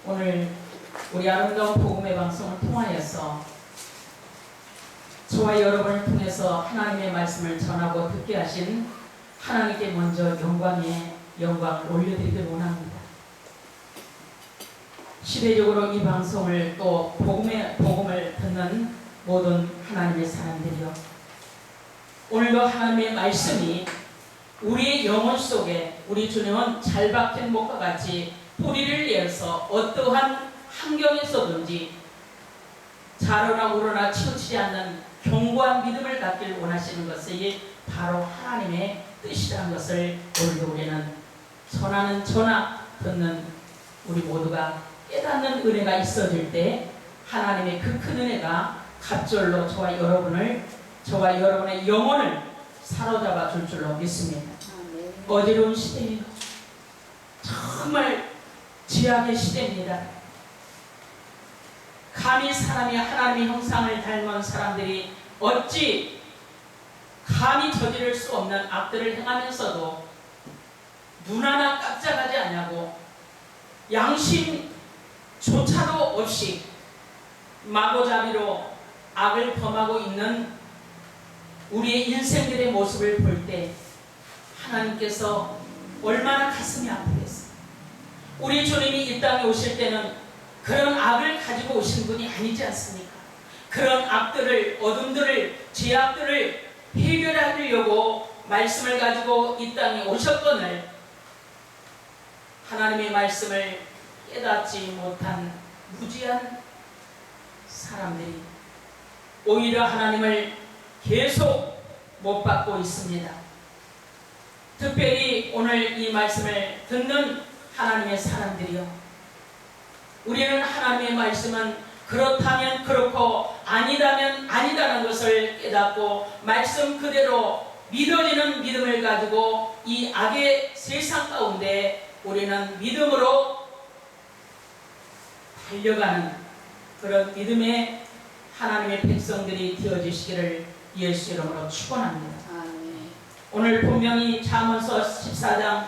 오늘 우리 아름다운 복음의 방송을 통하여서 저와 여러분을 통해서 하나님의 말씀을 전하고 듣게 하신 하나님께 먼저 영광을 올려드리길 원합니다. 시대적으로 이 방송을 또 복음을 듣는 모든 하나님의 사람들이요, 오늘도 하나님의 말씀이 우리의 영혼 속에 우리 주님은 잘 박힌 목과 같이 뿌리를 내어서 어떠한 환경에서든지 자로나 우러나 치우치지 않는 견고한 믿음을 갖길 원하시는 것이 바로 하나님의 뜻이라는 것을 오늘도 우리는 전하는 전하 듣는 우리 모두가 깨닫는 은혜가 있어질 때 하나님의 그 큰 은혜가 갑절로 저와 여러분의 영혼을 사로잡아 줄 줄로 믿습니다. 어지러운 시대입니다. 정말 지약의 시대입니다. 감히 사람이 하나님의 형상을 닮은 사람들이 어찌 감히 저지를 수 없는 악들을 행하면서도 눈 하나 깜짝하지 않냐고 양심조차도 없이 마구잡이로 악을 범하고 있는 우리의 인생들의 모습을 볼 때 하나님께서 얼마나 가슴이 아프겠어요. 우리 주님이 이 땅에 오실 때는 그런 악을 가지고 오신 분이 아니지 않습니까? 그런 악들을, 어둠들을, 죄악들을 해결하려고 말씀을 가지고 이 땅에 오셨거늘 하나님의 말씀을 깨닫지 못한 무지한 사람들이 오히려 하나님을 계속 못 받고 있습니다. 특별히 오늘 이 말씀을 듣는 하나님의 사람들이요, 우리는 하나님의 말씀은 그렇다면 그렇고 아니다면 아니다는 것을 깨닫고 말씀 그대로 믿어지는 믿음을 가지고 이 악의 세상 가운데 우리는 믿음으로 달려가는 그런 믿음의 하나님의 백성들이 되어주시기를 예수 이름으로 축원합니다. 오늘 분명히 잠언서 14장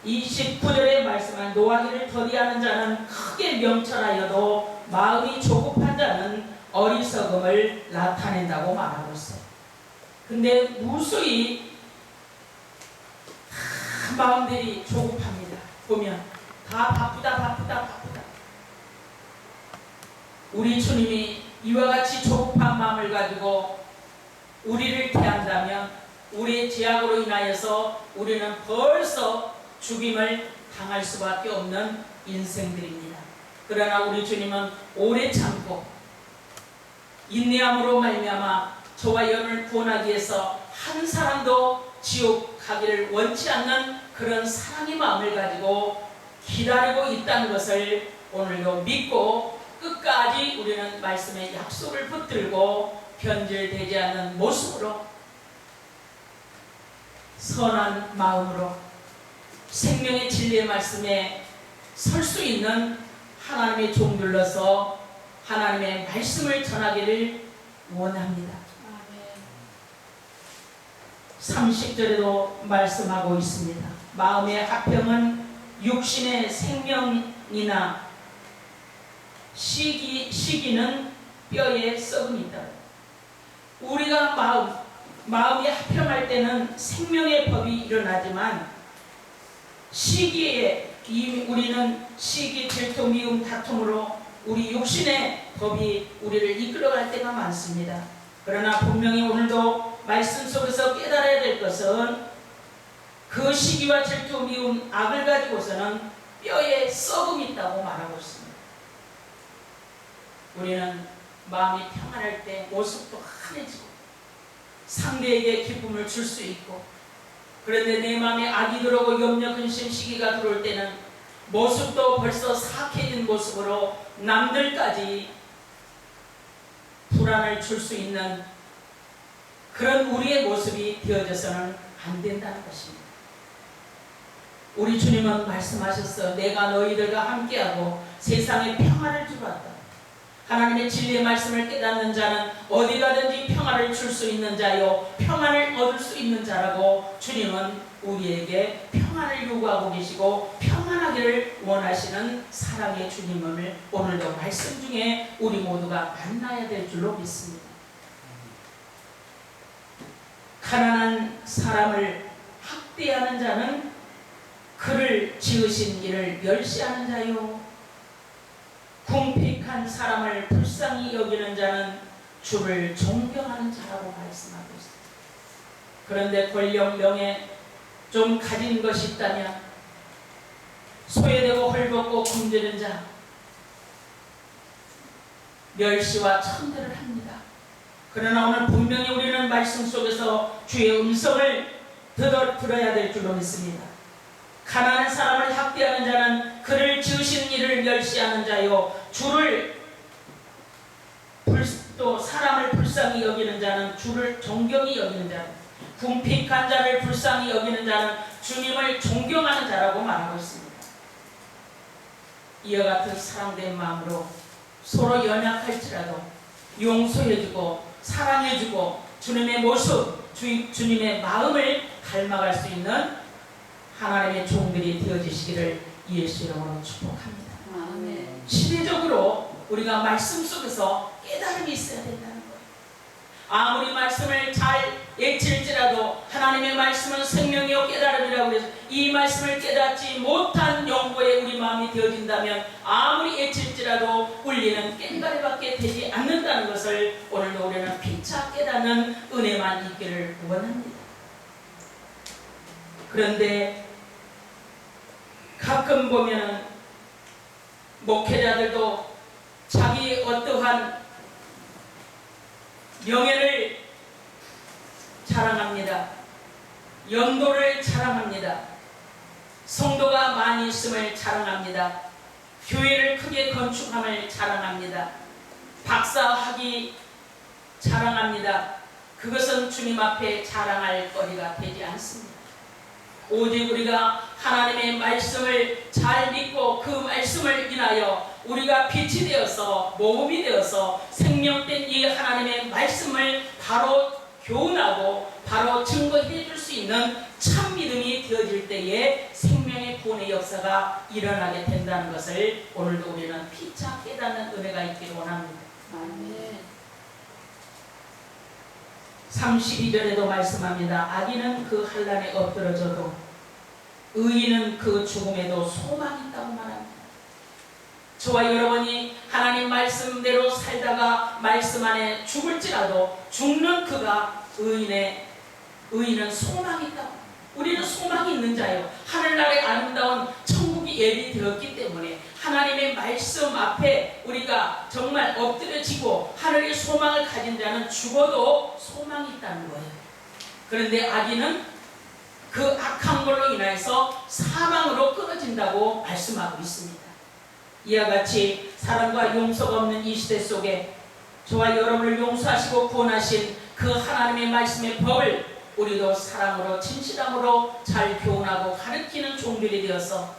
29절의 말씀은 노하기를 더디하는 자는 크게 명철하여도 마음이 조급한 자는 어리석음을 나타낸다고 말하고 있어요. 근데 무수히 다 마음들이 조급합니다. 보면 다 바쁘다. 우리 주님이 이와 같이 조급한 마음을 가지고 우리를 대한다면 우리의 죄악으로 인하여서 우리는 벌써 죽임을 당할 수밖에 없는 인생들입니다. 그러나 우리 주님은 오래 참고 인내함으로 말미암아 저와 여러분을 구원하기 위해서 한 사람도 지옥 가기를 원치 않는 그런 사랑의 마음을 가지고 기다리고 있다는 것을 오늘도 믿고 끝까지 우리는 말씀의 약속을 붙들고 변질되지 않는 모습으로 선한 마음으로 생명의 진리의 말씀에 설 수 있는 하나님의 종들로서 하나님의 말씀을 전하기를 원합니다. 30절에도 말씀하고 있습니다. 마음의 화평은 육신의 생명이나 시기는 뼈에 썩음이 있다. 우리가 마음이 화평할 때는 생명의 법이 일어나지만 시기에 우리는 시기, 질투, 미움, 다툼으로 우리 육신의 법이 우리를 이끌어갈 때가 많습니다. 그러나 분명히 오늘도 말씀 속에서 깨달아야 될 것은 그 시기와 질투, 미움, 악을 가지고서는 뼈에 썩음이 있다고 말하고 있습니다. 우리는 마음이 평안할 때 모습도 환해지고 상대에게 기쁨을 줄 수 있고, 그런데 내 마음에 악이 들어오고 염려, 근심, 시기가 들어올 때는 모습도 벌써 사악해진 모습으로 남들까지 불안을 줄 수 있는 그런 우리의 모습이 되어져서는 안 된다는 것입니다. 우리 주님은 말씀하셨어. 내가 너희들과 함께하고 세상에 평안을 주었다. 하나님의 진리의 말씀을 깨닫는 자는 어디 가든지 평화를 줄 수 있는 자요 평안을 얻을 수 있는 자라고 주님은 우리에게 평안을 요구하고 계시고 평안하기를 원하시는 사랑의 주님을 오늘도 말씀 중에 우리 모두가 만나야 될 줄로 믿습니다. 가난한 사람을 학대하는 자는 그를 지으신 이를 멸시하는 자요 궁핍한 사람을 불쌍히 여기는 자는 주를 존경하는 자라고 말씀하고 있습니다. 그런데 권력, 명예 좀 가진 것이 있다면 소외되고 헐벗고 굶주린 자 멸시와 천대를 합니다. 그러나 오늘 분명히 우리는 말씀 속에서 주의 음성을 들어야 될 줄로 믿습니다. 가난한 사람을 학대하는 자는 그를 지으신 이를 멸시하는 자요 주를 또 사람을 불쌍히 여기는 자는 주를 존경히 여기는 자 궁핍한 자를 불쌍히 여기는 자는 주님을 존경하는 자라고 말하고 있습니다. 이와 같은 사랑된 마음으로 서로 연약할지라도 용서해주고 사랑해주고 주님의 모습 주님의 마음을 닮아갈 수 있는 하나님의 종들이 되어지시기를 예수 이름으로 축복합니다. 아멘. 시대적으로 우리가 말씀 속에서 깨달음이 있어야 된다는 거예요. 아무리 말씀을 잘 외칠지라도 하나님의 말씀은 생명이요 깨달음이라고 해서 이 말씀을 깨닫지 못한 영혼의 우리 마음이 되어진다면 아무리 외칠지라도 울리는 꽹과리밖에 되지 않는다는 것을 오늘도 우리는 피차 깨닫는 은혜만 있기를 원합니다. 그런데 가끔 보면은 목회자들도 자기 어떠한 명예를 자랑합니다. 연도를 자랑합니다. 성도가 많이 있음을 자랑합니다. 교회를 크게 건축함을 자랑합니다. 박사학위 자랑합니다. 그것은 주님 앞에 자랑할 거리가 되지 않습니다. 오직 우리가 하나님의 말씀을 잘 믿고 그 말씀을 인하여 우리가 빛이 되어서 모범이 되어서 생명된 이 하나님의 말씀을 바로 교훈하고 바로 증거해 줄 수 있는 참 믿음이 되어질 때에 생명의 구원의 역사가 일어나게 된다는 것을 오늘도 우리는 피차 깨닫는 은혜가 있기를 원합니다. 아멘. 32절에도 말씀합니다. 악인은 그 환난에 엎드러져도 의인은 그 죽음에도 소망이 있다고 말합니다. 저와 여러분이 하나님 말씀대로 살다가 말씀 안에 죽을지라도 죽는 그가 의인은 소망이 있다고. 우리는 소망이 있는 자예요. 하늘나라의 아름다운 천국이 예비되었기 때문에 하나님의 말씀 앞에 우리가 정말 엎드려지고 하늘의 소망을 가진 자는 죽어도 소망이 있다는 거예요. 그런데 악인은 그 악한 걸로 인해서 사망으로 끊어진다고 말씀하고 있습니다. 이와 같이 사랑과 용서가 없는 이 시대 속에 저와 여러분을 용서하시고 구원하신 그 하나님의 말씀의 법을 우리도 사랑으로 진실함으로 잘 교훈하고 가르치는 종들이 되어서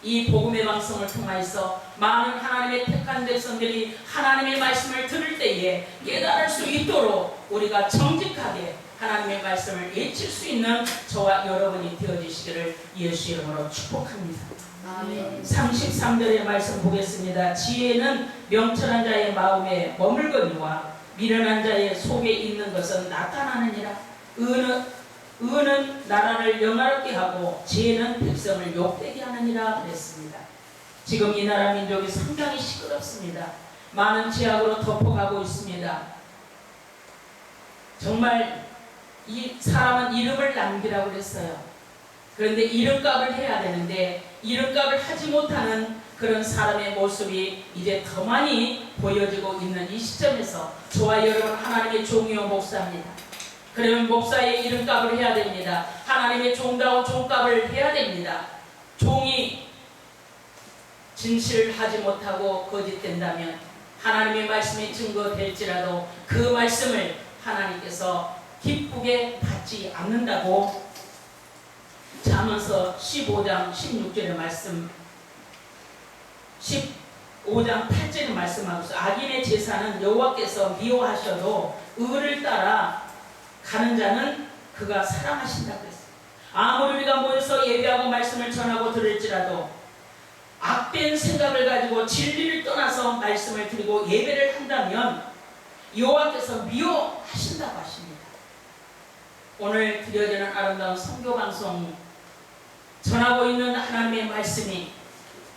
이 복음의 방송을 통하여서 많은 하나님의 택한 백성들이 하나님의 말씀을 들을 때에 깨달을 수 있도록 우리가 정직하게 하나님의 말씀을 외칠 수 있는 저와 여러분이 되어주시기를 예수 이름으로 축복합니다. 아멘. 33절의 말씀 보겠습니다. 지혜는 명철한 자의 마음에 머물거니와 미련한 자의 속에 있는 것은 나타나느니라. 의는 나라를 영화롭게 하고 지혜는 백성을 욕되게 하느니라 그랬습니다. 지금 이 나라 민족이 상당히 시끄럽습니다. 많은 죄악으로 덮어가고 있습니다. 정말 이 사람은 이름을 남기라고 그랬어요. 그런데 이름값을 해야 되는데 이름값을 하지 못하는 그런 사람의 모습이 이제 더 많이 보여지고 있는 이 시점에서 저와 여러분 하나님의 종이요 목사입니다. 그러면 목사의 이름값을 해야 됩니다. 하나님의 종다운 종값을 해야 됩니다. 종이 진실을 하지 못하고 거짓된다면 하나님의 말씀이 증거될지라도 그 말씀을 하나님께서 기쁘게 받지 않는다고 잠언서 15장 16절의 말씀 5장 8절에 말씀하고 있어요. 악인의 제사는 여호와께서 미워하셔도 의를 따라 가는 자는 그가 사랑하신다고 했어요. 아무리 우리가 모여서 예배하고 말씀을 전하고 들을지라도 악된 생각을 가지고 진리를 떠나서 말씀을 드리고 예배를 한다면 여호와께서 미워하신다고 하십니다. 오늘 드려지는 아름다운 선교방송 전하고 있는 하나님의 말씀이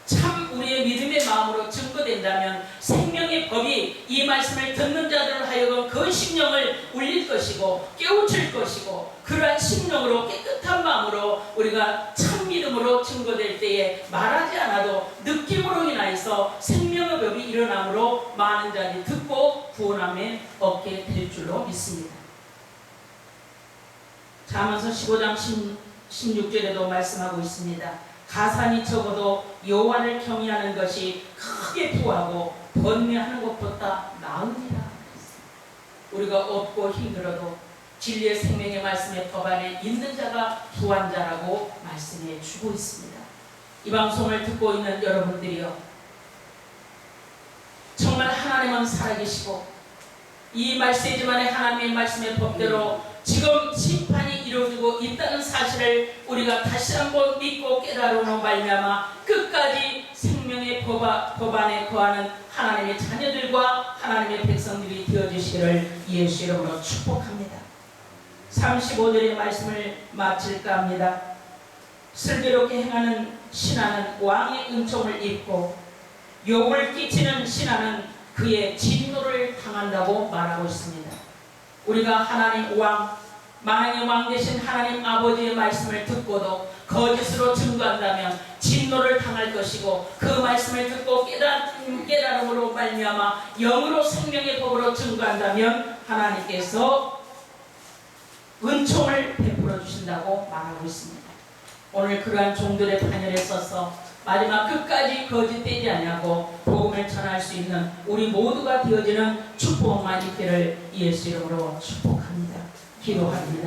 참 우리의 믿음의 마음으로 증거된다면 생명의 법이 이 말씀을 듣는 자들을 하여금 그 심령을 울릴 것이고 깨우칠 것이고 그러한 심령으로 깨끗한 마음으로 우리가 참 믿음으로 증거될 때에 말하지 않아도 느낌으로 인하여서 생명의 법이 일어나므로 많은 자들이 듣고 구원함에 얻게 될 줄로 믿습니다. 잠언서 15장 16절에도 말씀하고 있습니다. 가산이 적어도 여호와를 경외하는 것이 크게 부하고 번뇌하는 것보다 나으니라. 우리가 없고 힘들어도 진리의 생명의 말씀의 법 안에 있는 자가 부한 자라고 말씀해 주고 있습니다. 이 방송을 듣고 있는 여러분들이요, 정말 하나님은 살아계시고 이 말세지만의 하나님의 말씀의 법대로 지금 심판이 이루어지고 있다는 사실을 우리가 다시 한번 믿고 깨달음으로 말미암아 끝까지 생명의 법 안에 거하는 하나님의 자녀들과 하나님의 백성들이 되어주시기를 예수 이름으로 축복합니다. 35절의 말씀을 마칠까 합니다. 슬기롭게 행하는 신하는 왕의 은총을 입고 욕을 끼치는 신하는 그의 진노를 당한다고 말하고 있습니다. 우리가 하나님 왕, 만왕의 왕 되신 하나님 아버지의 말씀을 듣고도 거짓으로 증거한다면 진노를 당할 것이고, 그 말씀을 듣고 깨달음으로 말미암아 영으로 생명의 법으로 증거한다면 하나님께서 은총을 베풀어 주신다고 말하고 있습니다. 오늘 그러한 종들의 반열에 서서 마지막 끝까지 거짓되지 아니하고 복음을 전할 수 있는 우리 모두가 되어지는 축복만 있기를 예수 이름으로 축복합니다. 기도합니다.